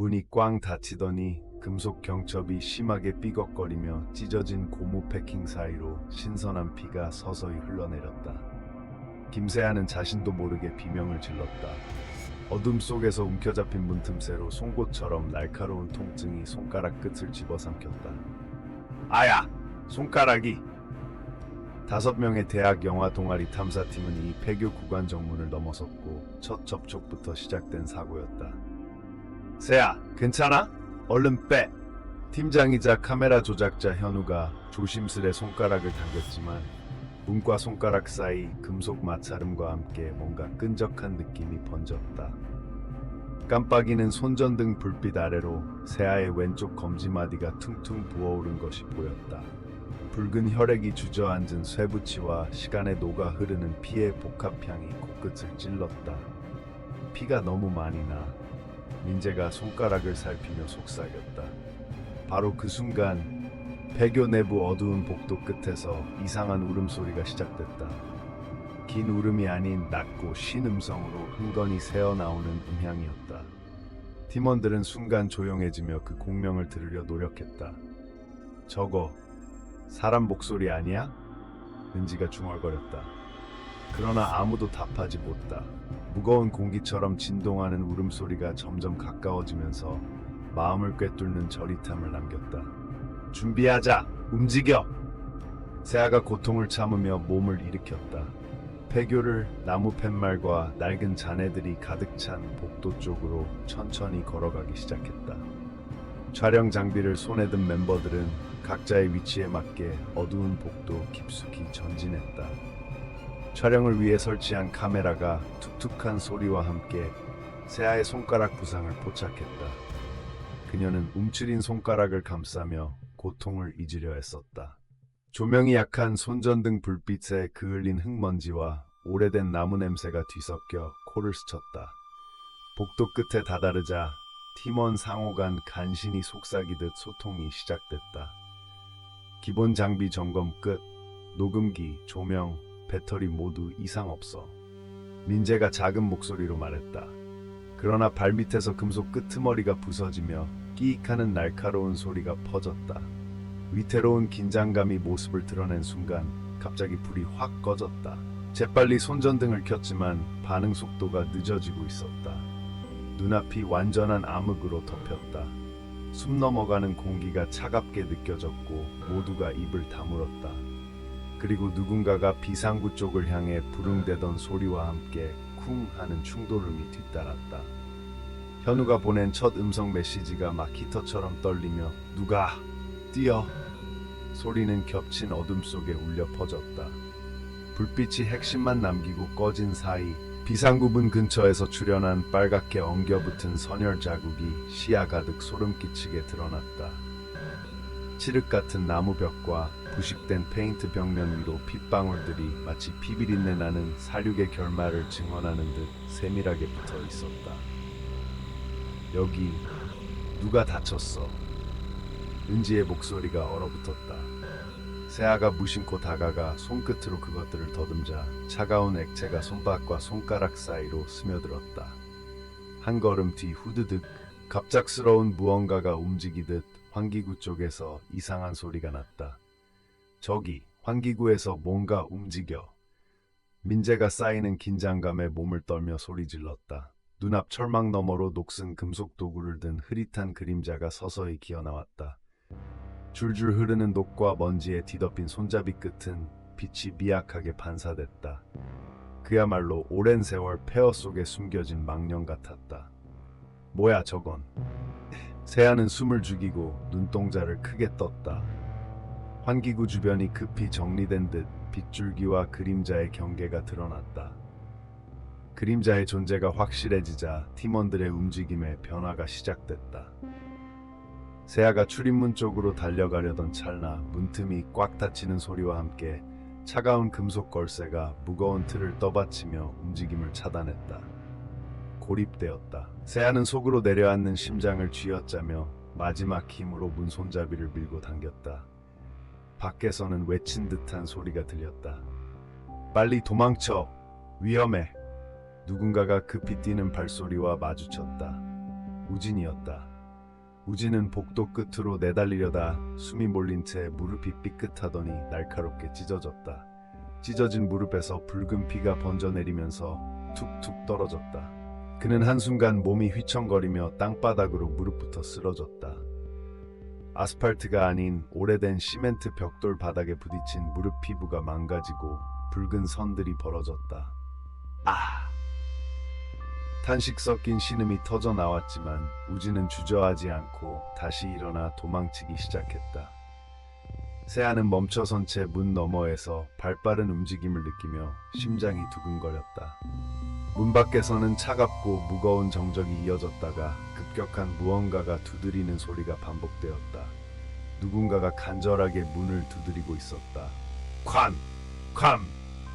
문이 꽝 닫히더니 금속 경첩이 심하게 삐걱거리며 찢어진 고무 패킹 사이로 신선한 피가 서서히 흘러내렸다. 김세아는 자신도 모르게 비명을 질렀다. 어둠 속에서 움켜잡힌 문틈새로 송곳처럼 날카로운 통증이 손가락 끝을 집어삼켰다. 아야! 손가락이! 5명의 대학 영화 동아리 탐사팀은 이 폐교 구간 정문을 넘어섰고 첫 접촉부터 시작된 사고였다. 세아, 괜찮아? 얼른 빼! 팀장이자 카메라 조작자 현우가 조심스레 손가락을 당겼지만 문과 손가락 사이 금속 마찰음과 함께 뭔가 끈적한 느낌이 번졌다. 깜빡이는 손전등 불빛 아래로 세아의 왼쪽 검지마디가 퉁퉁 부어오른 것이 보였다. 붉은 혈액이 주저앉은 쇠붙이와 시간에 녹아 흐르는 피의 복합향이 코끝을 찔렀다. 피가 너무 많이 나 민재가 손가락을 살피며 속삭였다. 바로 그 순간 폐교 내부 어두운 복도 끝에서 이상한 울음소리가 시작됐다. 긴 울음이 아닌 낮고 쉰 음성으로 흥건히 새어나오는 음향이었다. 팀원들은 순간 조용해지며 그 공명을 들으려 노력했다. 저거 사람 목소리 아니야? 은지가 중얼거렸다. 그러나 아무도 답하지 못했다. 무거운 공기처럼 진동하는 울음소리가 점점 가까워지면서 마음을 꿰뚫는 저릿함을 남겼다. 준비하자! 움직여! 세아가 고통을 참으며 몸을 일으켰다. 폐교를 나무 팻말과 낡은 잔해들이 가득 찬 복도 쪽으로 천천히 걸어가기 시작했다. 촬영 장비를 손에 든 멤버들은 각자의 위치에 맞게 어두운 복도 깊숙이 전진했다. 촬영을 위해 설치한 카메라가 툭툭한 소리와 함께 세아의 손가락 부상을 포착했다. 그녀는 움츠린 손가락을 감싸며 고통을 잊으려 애썼다. 조명이 약한 손전등 불빛에 그을린 흙먼지와 오래된 나무 냄새가 뒤섞여 코를 스쳤다. 복도 끝에 다다르자 팀원 상호 간 간신히 속삭이듯 소통이 시작됐다. 기본 장비 점검 끝. 녹음기, 조명, 배터리 모두 이상 없어. 민재가 작은 목소리로 말했다. 그러나 발밑에서 금속 끄트머리가 부서지며 끼익하는 날카로운 소리가 퍼졌다. 위태로운 긴장감이 모습을 드러낸 순간 갑자기 불이 확 꺼졌다. 재빨리 손전등을 켰지만 반응 속도가 늦어지고 있었다. 눈앞이 완전한 암흑으로 덮였다. 숨 넘어가는 공기가 차갑게 느껴졌고 모두가 입을 다물었다. 그리고 누군가가 비상구 쪽을 향해 부릉대던 소리와 함께 쿵 하는 충돌음이 뒤따랐다. 현우가 보낸 첫 음성 메시지가 막 히터처럼 떨리며 누가 뛰어! 소리는 겹친 어둠 속에 울려 퍼졌다. 불빛이 핵심만 남기고 꺼진 사이 비상구분 근처에서 출현한 빨갛게 엉겨붙은 선열 자국이 시야 가득 소름 끼치게 드러났다. 칠흑 같은 나무벽과 부식된 페인트 벽면 위로 핏방울들이 마치 피비린내 나는 사륙의 결말을 증언하는 듯 세밀하게 붙어 있었다. 여기 누가 다쳤어? 은지의 목소리가 얼어붙었다. 세아가 무심코 다가가 손끝으로 그것들을 더듬자 차가운 액체가 손바닥과 손가락 사이로 스며들었다. 한 걸음 뒤 후드득 갑작스러운 무언가가 움직이듯 환기구 쪽에서 이상한 소리가 났다. 저기 환기구에서 뭔가 움직여. 민재가 쌓이는 긴장감에 몸을 떨며 소리 질렀다. 눈앞 철망 너머로 녹슨 금속 도구를 든 흐릿한 그림자가 서서히 기어나왔다. 줄줄 흐르는 녹과 먼지에 뒤덮인 손잡이 끝은 빛이 미약하게 반사됐다. 그야말로 오랜 세월 폐허 속에 숨겨진 망령 같았다. 뭐야 저건? 세아는 숨을 죽이고 눈동자를 크게 떴다. 환기구 주변이 급히 정리된 듯 빗줄기와 그림자의 경계가 드러났다. 그림자의 존재가 확실해지자 팀원들의 움직임에 변화가 시작됐다. 세아가 출입문 쪽으로 달려가려던 찰나 문틈이 꽉 닫히는 소리와 함께 차가운 금속 걸쇠가 무거운 틀을 떠받치며 움직임을 차단했다. 고립되었다. 세아는 속으로 내려앉는 심장을 쥐어짜며 마지막 힘으로 문 손잡이를 밀고 당겼다. 밖에서는 외친 듯한 소리가 들렸다. 빨리 도망쳐! 위험해! 누군가가 급히 뛰는 발소리와 마주쳤다. 우진이었다. 우진은 복도 끝으로 내달리려다 숨이 몰린 채 무릎이 삐끗하더니 날카롭게 찢어졌다. 찢어진 무릎에서 붉은 피가 번져내리면서 툭툭 떨어졌다. 그는 한순간 몸이 휘청거리며 땅바닥으로 무릎부터 쓰러졌다. 아스팔트가 아닌 오래된 시멘트 벽돌 바닥에 부딪힌 무릎 피부가 망가지고 붉은 선들이 벌어졌다. 아! 탄식 섞인 신음이 터져 나왔지만 우진은 주저하지 않고 다시 일어나 도망치기 시작했다. 세아는 멈춰선 채 문 너머에서 발빠른 움직임을 느끼며 심장이 두근거렸다. 문 밖에서는 차갑고 무거운 정적이 이어졌다가 급격한 무언가가 두드리는 소리가 반복되었다. 누군가가 간절하게 문을 두드리고 있었다. 쾅! 쾅!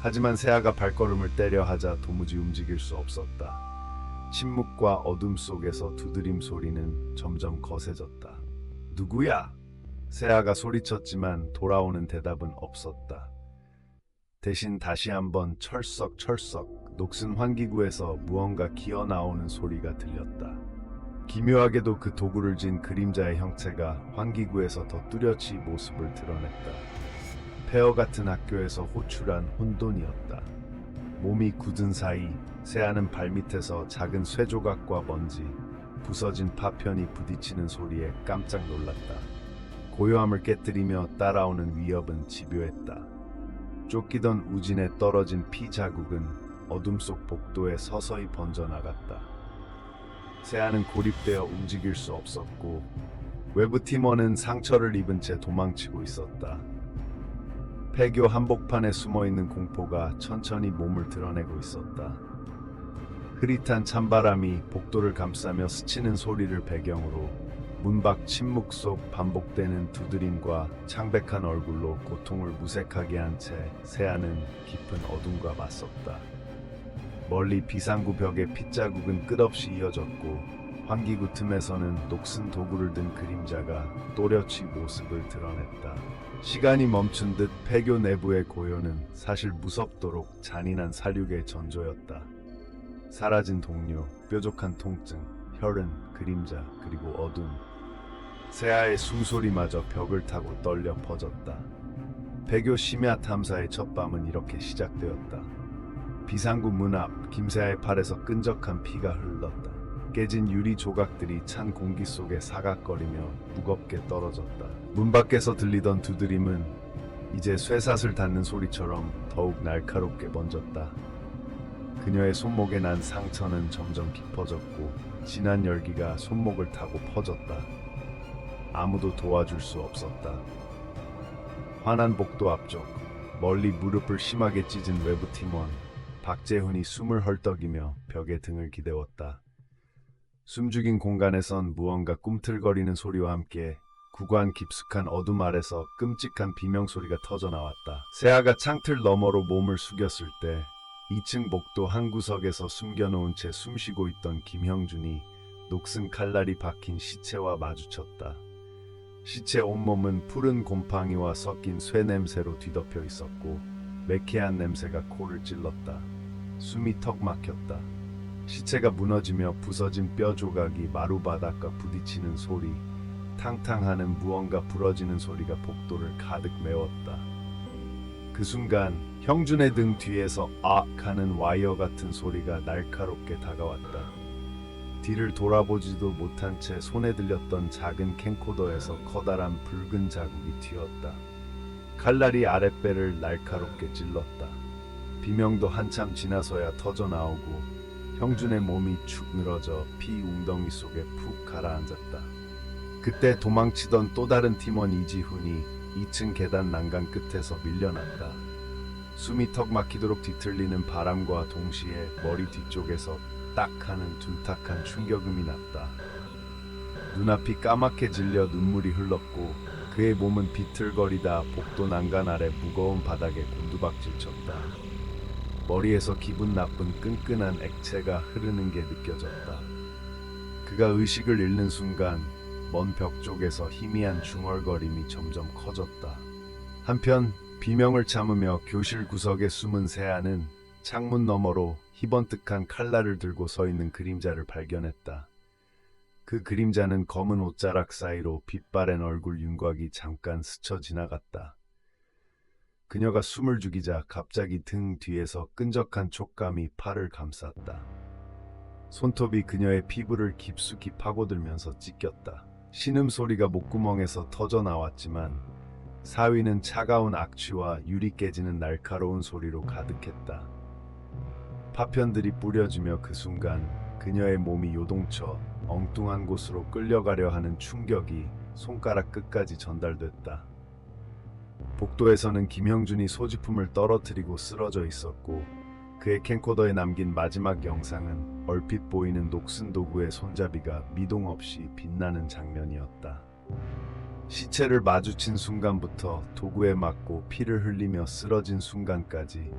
하지만 세아가 발걸음을 때려 하자 도무지 움직일 수 없었다. 침묵과 어둠 속에서 두드림 소리는 점점 거세졌다. 누구야? 세아가 소리쳤지만 돌아오는 대답은 없었다. 대신 다시 한번 철썩철썩 녹슨 환기구에서 무언가 기어나오는 소리가 들렸다. 기묘하게도 그 도구를 쥔 그림자의 형체가 환기구에서 더 뚜렷이 모습을 드러냈다. 폐허 같은 학교에서 호출한 혼돈이었다. 몸이 굳은 사이 세아는 발밑에서 작은 쇠조각과 먼지, 부서진 파편이 부딪히는 소리에 깜짝 놀랐다. 고요함을 깨뜨리며 따라오는 위협은 집요했다. 쫓기던 우진에 떨어진 피 자국은 어둠 속 복도에 서서히 번져나갔다. 세아는 고립되어 움직일 수 없었고 외부 팀원은 상처를 입은 채 도망치고 있었다. 폐교 한복판에 숨어있는 공포가 천천히 몸을 드러내고 있었다. 흐릿한 찬바람이 복도를 감싸며 스치는 소리를 배경으로 문 밖 침묵 속 반복되는 두드림과 창백한 얼굴로 고통을 무색하게 한 채 세아는 깊은 어둠과 맞섰다. 멀리 비상구 벽의 핏자국은 끝없이 이어졌고 환기구 틈에서는 녹슨 도구를 든 그림자가 또렷이 모습을 드러냈다. 시간이 멈춘 듯 폐교 내부의 고요는 사실 무섭도록 잔인한 살육의 전조였다. 사라진 동료, 뾰족한 통증, 혈흔, 그림자, 그리고 어둠. 세아의 숨소리마저 벽을 타고 떨려 퍼졌다. 폐교 심야 탐사의 첫 밤은 이렇게 시작되었다. 비상구 문 앞 김세아의 팔에서 끈적한 피가 흘렀다. 깨진 유리 조각들이 찬 공기 속에 사각거리며 무겁게 떨어졌다. 문 밖에서 들리던 두드림은 이제 쇠사슬 닿는 소리처럼 더욱 날카롭게 번졌다. 그녀의 손목에 난 상처는 점점 깊어졌고 진한 열기가 손목을 타고 퍼졌다. 아무도 도와줄 수 없었다. 환한 복도 앞쪽 멀리 무릎을 심하게 찢은 외부 팀원 박재훈이 숨을 헐떡이며 벽에 등을 기대었다. 숨죽인 공간에선 무언가 꿈틀거리는 소리와 함께 구관 깊숙한 어둠 아래서 끔찍한 비명소리가 터져나왔다. 세아가 창틀 너머로 몸을 숙였을 때 2층 복도 한 구석에서 숨겨놓은 채 숨쉬고 있던 김형준이 녹슨 칼날이 박힌 시체와 마주쳤다. 시체 온몸은 푸른 곰팡이와 섞인 쇠 냄새로 뒤덮여 있었고 매캐한 냄새가 코를 찔렀다. 숨이 턱 막혔다. 시체가 무너지며 부서진 뼈 조각이 마루바닥과 부딪히는 소리, 탕탕하는 무언가 부러지는 소리가 복도를 가득 메웠다. 그 순간 형준의 등 뒤에서 악 하는 와이어 같은 소리가 날카롭게 다가왔다. 뒤를 돌아보지도 못한 채 손에 들렸던 작은 캠코더에서 커다란 붉은 자국이 튀었다. 칼날이 아랫배를 날카롭게 찔렀다. 비명도 한참 지나서야 터져나오고 형준의 몸이 축 늘어져 피 웅덩이 속에 푹 가라앉았다. 그때 도망치던 또 다른 팀원 이지훈이 2층 계단 난간 끝에서 밀려났다. 숨이 턱 막히도록 뒤틀리는 바람과 동시에 머리 뒤쪽에서 딱 하는 둔탁한 충격음이 났다. 눈앞이 까맣게 질려 눈물이 흘렀고 그의 몸은 비틀거리다 복도 난간 아래 무거운 바닥에 곤두박질 쳤다. 머리에서 기분 나쁜 끈끈한 액체가 흐르는 게 느껴졌다. 그가 의식을 잃는 순간 먼 벽 쪽에서 희미한 중얼거림이 점점 커졌다. 한편 비명을 참으며 교실 구석에 숨은 세아는 창문 너머로 희번뜩한 칼날을 들고 서 있는 그림자를 발견했다. 그 그림자는 검은 옷자락 사이로 빛바랜 얼굴 윤곽이 잠깐 스쳐 지나갔다. 그녀가 숨을 죽이자 갑자기 등 뒤에서 끈적한 촉감이 팔을 감쌌다. 손톱이 그녀의 피부를 깊숙이 파고들면서 찢겼다. 신음소리가 목구멍에서 터져 나왔지만 사위는 차가운 악취와 유리 깨지는 날카로운 소리로 가득했다. 파편들이 뿌려지며 그 순간 그녀의 몸이 요동쳐 엉뚱한 곳으로 끌려가려 하는 충격이 손가락 끝까지 전달됐다. 복도에서는 김형준이 소지품을 떨어뜨리고 쓰러져 있었고 그의 캠코더에 남긴 마지막 영상은 얼핏 보이는 녹슨 도구의 손잡이가 미동 없이 빛나는 장면이었다. 시체를 마주친 순간부터 도구에 맞고 피를 흘리며 쓰러진 순간까지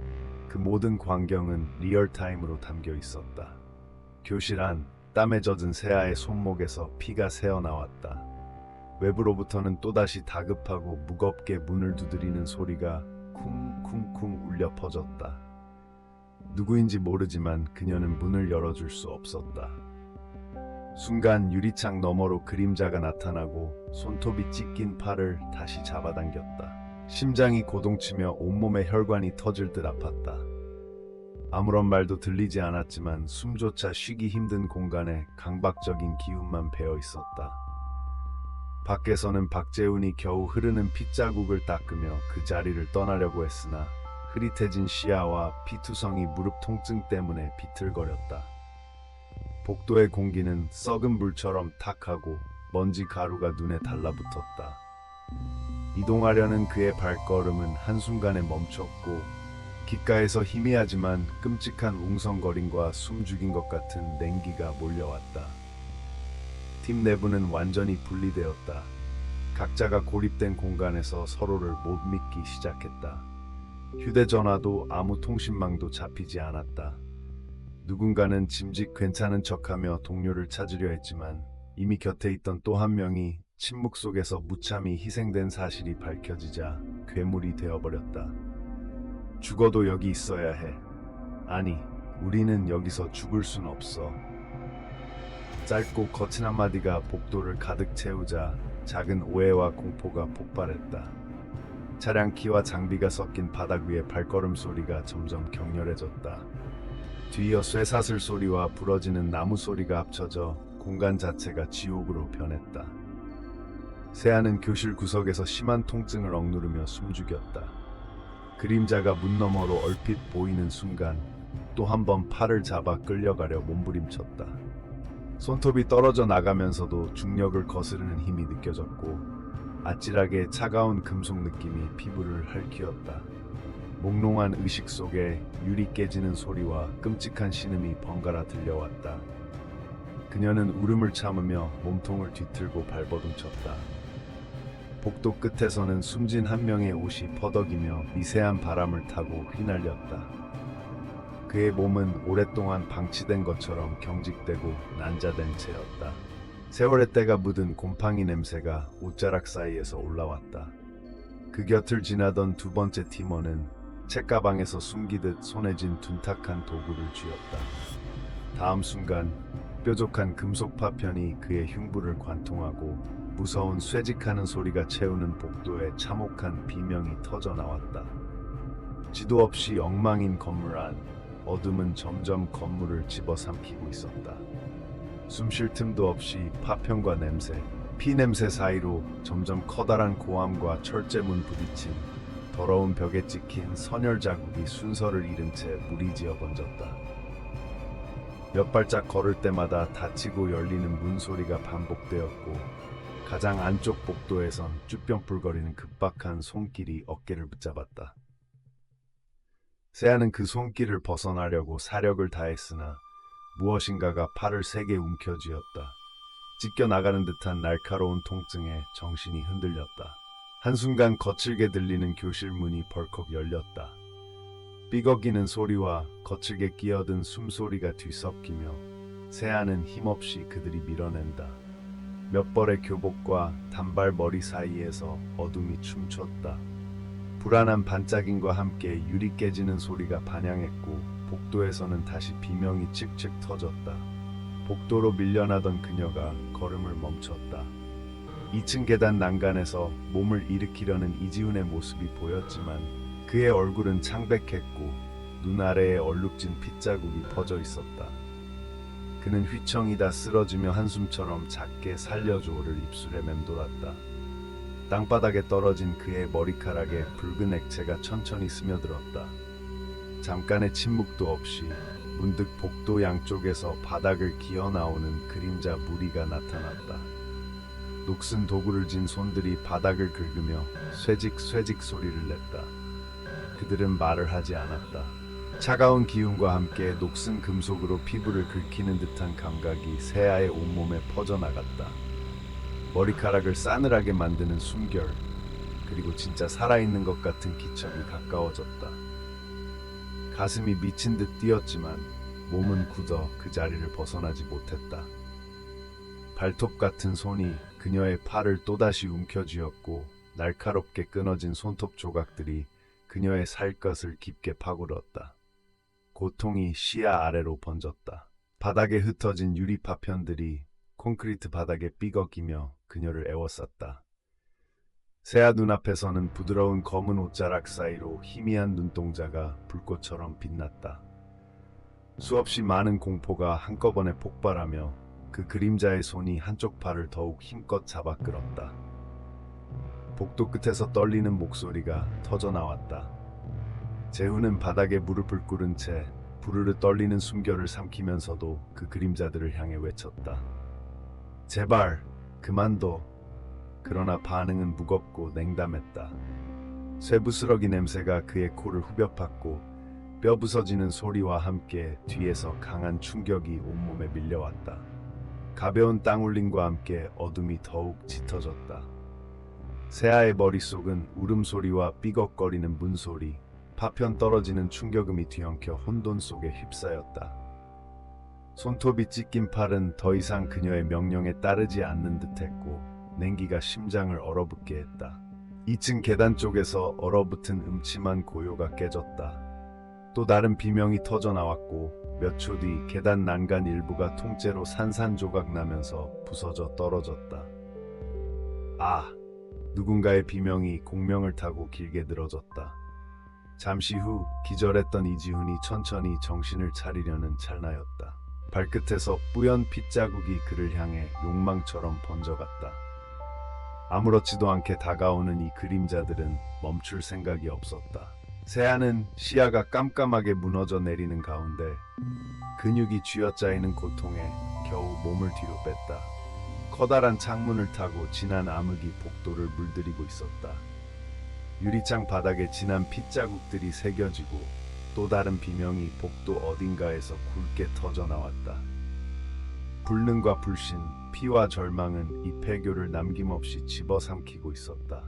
그 모든 광경은 리얼타임으로 담겨 있었다. 교실 안 땀에 젖은 세아의 손목에서 피가 새어나왔다. 외부로부터는 또다시 다급하고 무겁게 문을 두드리는 소리가 쿵쿵쿵 울려 퍼졌다. 누구인지 모르지만 그녀는 문을 열어줄 수 없었다. 순간 유리창 너머로 그림자가 나타나고 손톱이 찢긴 팔을 다시 잡아당겼다. 심장이 고동치며 온몸의 혈관이 터질 듯 아팠다. 아무런 말도 들리지 않았지만 숨조차 쉬기 힘든 공간에 강박적인 기운만 배어 있었다. 밖에서는 박재훈이 겨우 흐르는 핏자국을 닦으며 그 자리를 떠나려고 했으나 흐릿해진 시야와 피투성이 무릎 통증 때문에 비틀거렸다. 복도의 공기는 썩은 물처럼 탁하고 먼지 가루가 눈에 달라붙었다. 이동하려는 그의 발걸음은 한순간에 멈췄고 귓가에서 희미하지만 끔찍한 웅성거림과 숨죽인 것 같은 냉기가 몰려왔다. 팀 내부는 완전히 분리되었다. 각자가 고립된 공간에서 서로를 못 믿기 시작했다. 휴대전화도 아무 통신망도 잡히지 않았다. 누군가는 짐짓 괜찮은 척하며 동료를 찾으려 했지만 이미 곁에 있던 또 한 명이 침묵 속에서 무참히 희생된 사실이 밝혀지자 괴물이 되어버렸다. 죽어도 여기 있어야 해. 아니, 우리는 여기서 죽을 순 없어. 짧고 거친 한마디가 복도를 가득 채우자 작은 오해와 공포가 폭발했다. 차량 키와 장비가 섞인 바닥 위의 발걸음 소리가 점점 격렬해졌다. 뒤이어 쇠사슬 소리와 부러지는 나무 소리가 합쳐져 공간 자체가 지옥으로 변했다. 세아는 교실 구석에서 심한 통증을 억누르며 숨죽였다. 그림자가 문 너머로 얼핏 보이는 순간 또 한 번 팔을 잡아 끌려가려 몸부림쳤다. 손톱이 떨어져 나가면서도 중력을 거스르는 힘이 느껴졌고 아찔하게 차가운 금속 느낌이 피부를 핥히었다. 몽롱한 의식 속에 유리 깨지는 소리와 끔찍한 신음이 번갈아 들려왔다. 그녀는 울음을 참으며 몸통을 뒤틀고 발버둥쳤다. 복도 끝에서는 숨진 한 명의 옷이 퍼덕이며 미세한 바람을 타고 휘날렸다. 그의 몸은 오랫동안 방치된 것처럼 경직되고 난자된 채였다. 세월의 때가 묻은 곰팡이 냄새가 옷자락 사이에서 올라왔다. 그 곁을 지나던 두 번째 팀원은 책가방에서 숨기듯 손에 쥔 둔탁한 도구를 쥐었다. 다음 순간 뾰족한 금속 파편이 그의 흉부를 관통하고 무서운 쇠직하는 소리가 채우는 복도에 참혹한 비명이 터져 나왔다. 지도 없이 엉망인 건물 안, 어둠은 점점 건물을 집어삼키고 있었다. 숨 쉴 틈도 없이 파편과 냄새, 피 냄새 사이로 점점 커다란 고함과 철제문 부딪힌 더러운 벽에 찍힌 선열 자국이 순서를 잃은 채 무리지어 번졌다. 몇 발짝 걸을 때마다 닫히고 열리는 문 소리가 반복되었고 가장 안쪽 복도에선 쭈뼛불거리는 급박한 손길이 어깨를 붙잡았다. 세아는 그 손길을 벗어나려고 사력을 다했으나 무엇인가가 팔을 세게 움켜쥐었다. 찢겨나가는 듯한 날카로운 통증에 정신이 흔들렸다. 한순간 거칠게 들리는 교실 문이 벌컥 열렸다. 삐걱이는 소리와 거칠게 끼어든 숨소리가 뒤섞이며 세아는 힘없이 그들이 밀어낸다. 몇 벌의 교복과 단발머리 사이에서 어둠이 춤췄다. 불안한 반짝임과 함께 유리 깨지는 소리가 반향했고 복도에서는 다시 비명이 칙칙 터졌다. 복도로 밀려나던 그녀가 걸음을 멈췄다. 2층 계단 난간에서 몸을 일으키려는 이지훈의 모습이 보였지만 그의 얼굴은 창백했고 눈 아래에 얼룩진 핏자국이 퍼져 있었다. 그는 휘청이다 쓰러지며 한숨처럼 작게 살려줘를 입술에 맴돌았다. 땅바닥에 떨어진 그의 머리카락에 붉은 액체가 천천히 스며들었다. 잠깐의 침묵도 없이 문득 복도 양쪽에서 바닥을 기어 나오는 그림자 무리가 나타났다. 녹슨 도구를 쥔 손들이 바닥을 긁으며 쇠직 소리를 냈다. 그들은 말을 하지 않았다. 차가운 기운과 함께 녹슨 금속으로 피부를 긁히는 듯한 감각이 세아의 온몸에 퍼져나갔다. 머리카락을 싸늘하게 만드는 숨결, 그리고 진짜 살아있는 것 같은 기척이 가까워졌다. 가슴이 미친 듯 뛰었지만 몸은 굳어 그 자리를 벗어나지 못했다. 발톱 같은 손이 그녀의 팔을 또다시 움켜쥐었고 날카롭게 끊어진 손톱 조각들이 그녀의 살갗을 깊게 파고들었다. 고통이 시야 아래로 번졌다. 바닥에 흩어진 유리 파편들이 콘크리트 바닥에 삐걱이며 그녀를 에워쌌다. 세아 눈앞에서는 부드러운 검은 옷자락 사이로 희미한 눈동자가 불꽃처럼 빛났다. 수없이 많은 공포가 한꺼번에 폭발하며 그 그림자의 손이 한쪽 팔을 더욱 힘껏 잡아 끌었다. 복도 끝에서 떨리는 목소리가 터져나왔다. 재훈은 바닥에 무릎을 꿇은 채 부르르 떨리는 숨결을 삼키면서도 그 그림자들을 향해 외쳤다. 제발 그만둬. 그러나 반응은 무겁고 냉담했다. 쇠부스러기 냄새가 그의 코를 후벼 팠고 뼈 부서지는 소리와 함께 뒤에서 강한 충격이 온몸에 밀려왔다. 가벼운 땅 울림과 함께 어둠이 더욱 짙어졌다. 세아의 머릿속은 울음소리와 삐걱거리는 문소리, 파편 떨어지는 충격음이 뒤엉켜 혼돈 속에 휩싸였다. 손톱이 찢긴 팔은 더 이상 그녀의 명령에 따르지 않는 듯했고 냉기가 심장을 얼어붙게 했다. 2층 계단 쪽에서 얼어붙은 음침한 고요가 깨졌다. 또 다른 비명이 터져나왔고 몇 초 뒤 계단 난간 일부가 통째로 산산조각 나면서 부서져 떨어졌다. 아! 누군가의 비명이 공명을 타고 길게 늘어졌다. 잠시 후 기절했던 이지훈이 천천히 정신을 차리려는 찰나였다. 발끝에서 뿌연 핏자국이 그를 향해 욕망처럼 번져갔다. 아무렇지도 않게 다가오는 이 그림자들은 멈출 생각이 없었다. 세아는 시야가 깜깜하게 무너져 내리는 가운데 근육이 쥐어짜이는 고통에 겨우 몸을 뒤로 뺐다. 커다란 창문을 타고 진한 암흑이 복도를 물들이고 있었다. 유리창 바닥에 진한 핏자국들이 새겨지고 또 다른 비명이 복도 어딘가에서 굵게 터져나왔다. 불능과 불신, 피와 절망은 이 폐교를 남김없이 집어삼키고 있었다.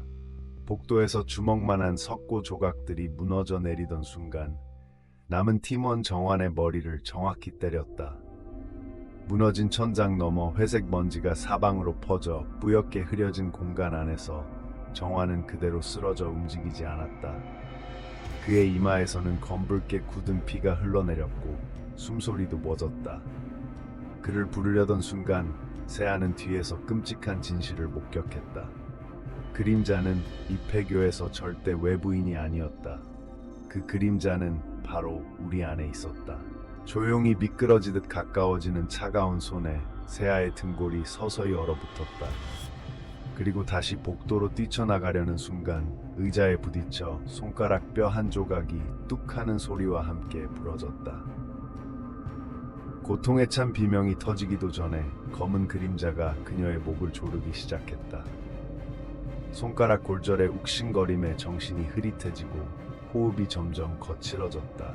복도에서 주먹만한 석고 조각들이 무너져 내리던 순간 남은 팀원 정환의 머리를 정확히 때렸다. 무너진 천장 너머 회색 먼지가 사방으로 퍼져 뿌옇게 흐려진 공간 안에서 정환은 그대로 쓰러져 움직이지 않았다. 그의 이마에서는 검붉게 굳은 피가 흘러내렸고 숨소리도 멎었다. 그를 부르려던 순간 세아는 뒤에서 끔찍한 진실을 목격했다. 그림자는 이 폐교에서 절대 외부인이 아니었다. 그 그림자는 바로 우리 안에 있었다. 조용히 미끄러지듯 가까워지는 차가운 손에 세아의 등골이 서서히 얼어붙었다. 그리고 다시 복도로 뛰쳐나가려는 순간 의자에 부딪혀 손가락 뼈 한 조각이 뚝 하는 소리와 함께 부러졌다. 고통에 찬 비명이 터지기도 전에 검은 그림자가 그녀의 목을 조르기 시작했다. 손가락 골절의 욱신거림에 정신이 흐릿해지고 호흡이 점점 거칠어졌다.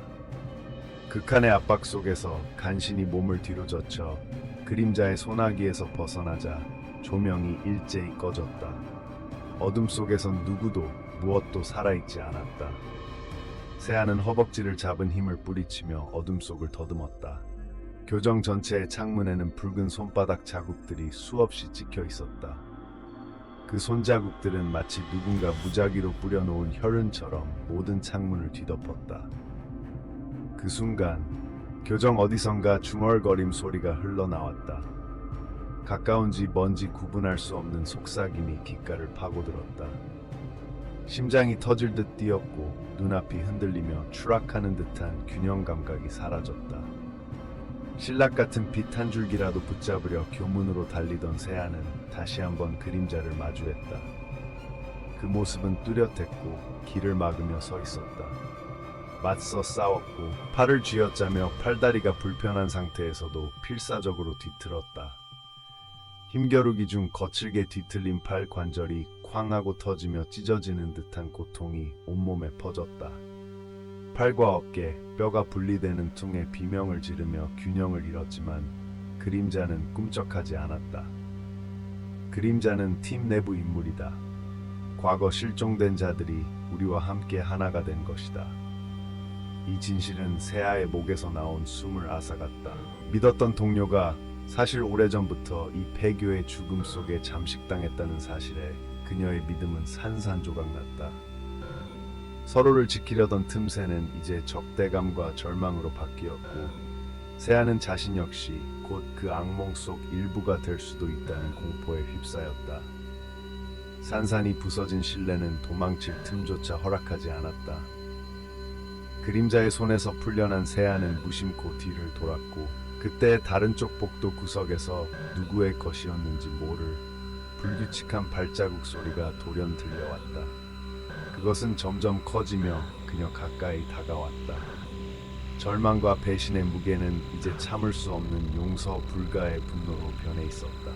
극한의 압박 속에서 간신히 몸을 뒤로 젖혀 그림자의 소나기에서 벗어나자 조명이 일제히 꺼졌다. 어둠 속에선 누구도 무엇도 살아있지 않았다. 세아는 허벅지를 잡은 힘을 뿌리치며 어둠 속을 더듬었다. 교정 전체의 창문에는 붉은 손바닥 자국들이 수없이 찍혀 있었다. 그 손자국들은 마치 누군가 무작위로 뿌려놓은 혈흔처럼 모든 창문을 뒤덮었다. 그 순간 교정 어디선가 중얼거림 소리가 흘러나왔다. 가까운지 먼지 구분할 수 없는 속삭임이 귓가를 파고들었다. 심장이 터질 듯 뛰었고 눈앞이 흔들리며 추락하는 듯한 균형 감각이 사라졌다. 신락 같은 빛 한 줄기라도 붙잡으려 교문으로 달리던 세아는 다시 한번 그림자를 마주했다. 그 모습은 뚜렷했고 길을 막으며 서 있었다. 맞서 싸웠고 팔을 쥐어짜며 팔다리가 불편한 상태에서도 필사적으로 뒤틀었다. 힘겨루기 중 거칠게 뒤틀린 팔 관절이 쾅 하고 터지며 찢어지는 듯한 고통이 온몸에 퍼졌다. 팔과 어깨, 뼈가 분리되는 퉁에 비명을 지르며 균형을 잃었지만 그림자는 꿈쩍하지 않았다. 그림자는 팀 내부 인물이다. 과거 실종된 자들이 우리와 함께 하나가 된 것이다. 이 진실은 세아의 목에서 나온 숨을 앗아갔다. 믿었던 동료가 사실 오래전부터 이 폐교의 죽음 속에 잠식당했다는 사실에 그녀의 믿음은 산산조각났다. 서로를 지키려던 틈새는 이제 적대감과 절망으로 바뀌었고 세아는 자신 역시 곧 그 악몽 속 일부가 될 수도 있다는 공포에 휩싸였다. 산산이 부서진 신뢰는 도망칠 틈조차 허락하지 않았다. 그림자의 손에서 풀려난 세아는 무심코 뒤를 돌았고 그때 다른 쪽 복도 구석에서 누구의 것이었는지 모를 불규칙한 발자국 소리가 돌연 들려왔다. 그것은 점점 커지며 그녀 가까이 다가왔다. 절망과 배신의 무게는 이제 참을 수 없는 용서 불가의 분노로 변해 있었다.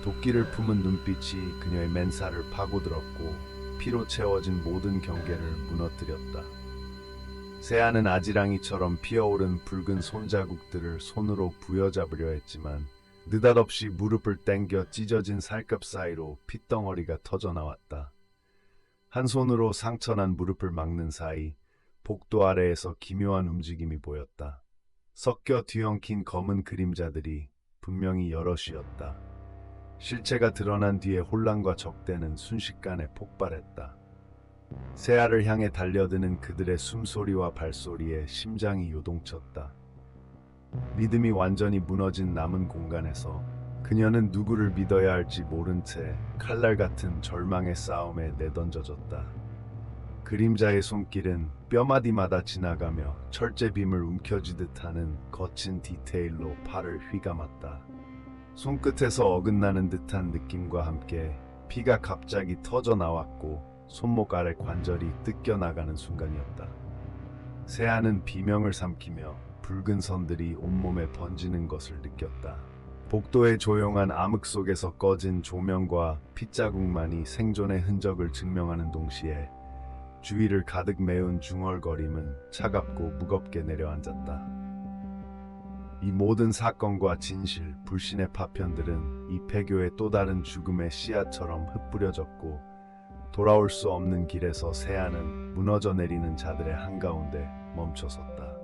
도끼를 품은 눈빛이 그녀의 맨살을 파고들었고 피로 채워진 모든 경계를 무너뜨렸다. 세아는 아지랑이처럼 피어오른 붉은 손자국들을 손으로 부여잡으려 했지만 느닷없이 무릎을 당겨 찢어진 살갗 사이로 핏덩어리가 터져나왔다. 한 손으로 상처난 무릎을 막는 사이 복도 아래에서 기묘한 움직임이 보였다. 섞여 뒤엉킨 검은 그림자들이 분명히 여럿이었다. 실체가 드러난 뒤에 혼란과 적대는 순식간에 폭발했다. 세아를 향해 달려드는 그들의 숨소리와 발소리에 심장이 요동쳤다. 믿음이 완전히 무너진 남은 공간에서 그녀는 누구를 믿어야 할지 모른 채 칼날 같은 절망의 싸움에 내던져졌다. 그림자의 손길은 뼈마디마다 지나가며 철제빔을 움켜쥐듯 하는 거친 디테일로 팔을 휘감았다. 손끝에서 어긋나는 듯한 느낌과 함께 피가 갑자기 터져 나왔고 손목 아래 관절이 뜯겨나가는 순간이었다. 세아는 비명을 삼키며 붉은 선들이 온몸에 번지는 것을 느꼈다. 복도의 조용한 암흑 속에서 꺼진 조명과 핏자국만이 생존의 흔적을 증명하는 동시에 주위를 가득 메운 중얼거림은 차갑고 무겁게 내려앉았다. 이 모든 사건과 진실, 불신의 파편들은 이 폐교의 또 다른 죽음의 씨앗처럼 흩뿌려졌고 돌아올 수 없는 길에서 세아는 무너져 내리는 자들의 한가운데 멈춰섰다.